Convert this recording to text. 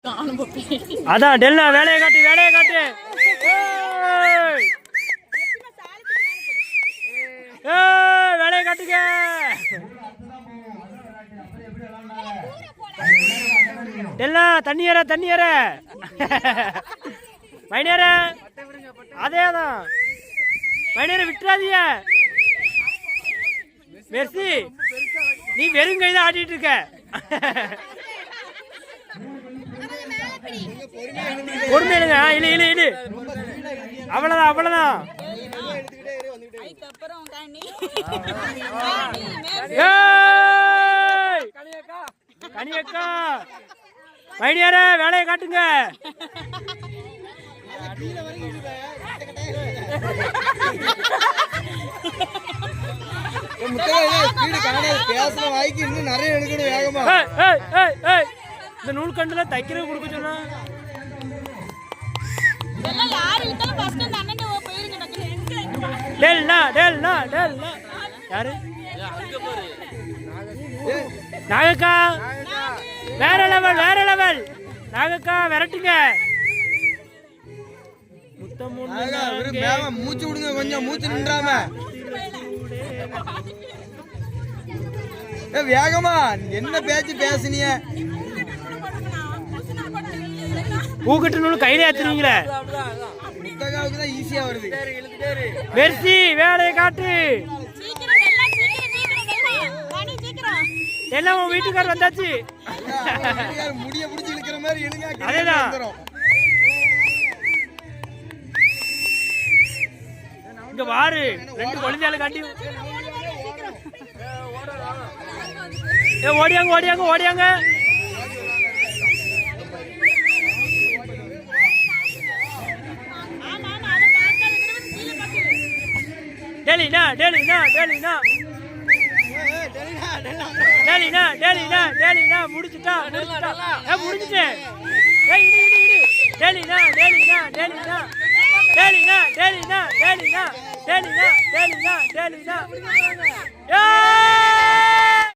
அதான் டெல்லா வேலையை காட்டு வேலையை காட்டு. வேலையை காட்டுங்க. டெல்லா தண்ணி ஏற தண்ணி ஏற மைனேர அதேதான் மைனேர விட்டுறாதீங்க. மெர்சி நீ வெறும் கைதான் ஆட்டிட்டு இருக்க. பொறுமையிலுங்க. இழு இழு இழு. அவ்வளவுதான் அவ்வளவுதான். கனியக்கா மைனியார வேலையை காட்டுங்க. இந்த நூல் கண்டுல தைக்கிறது கொடுக்க சொன்னா யாரு நாகக்கா வேற லெவல் வேற லெவல். நாகக்கா விரட்டுங்க. மூச்சு விடுங்க கொஞ்சம். மூச்சு நின்றாம வேகமா என்ன பேச்சு பேசுனீங்க? பூக்கட்டு நூல் கையில ஏத்துறீங்களே. முத்தகாவுக்கு தான் ஈஸியா வருது. மெர்சி வேலையை காட்டு. எல்லாம் உன் வீட்டுக்காரர் வந்தாச்சு. முடிய பிடிச்சி இழுக்கிற மாதிரி இழுங்க. அதேதான். இங்க வாரு ரெண்டு குழந்தையால காட்டி. ஓடியாங்க ஓடியாங்க ஓடியாங்க. டெலினா டெலினா டெலினா டெலினா டெலினா டெலினா முடிச்சுட்டா முடிச்சுட்டா முடிஞ்சுட்டு. இடு இடு இடு. டெலினா டெலினா டெலினா டெலினா டெலினா டெலினா டெலினா டெலினா டெலினா.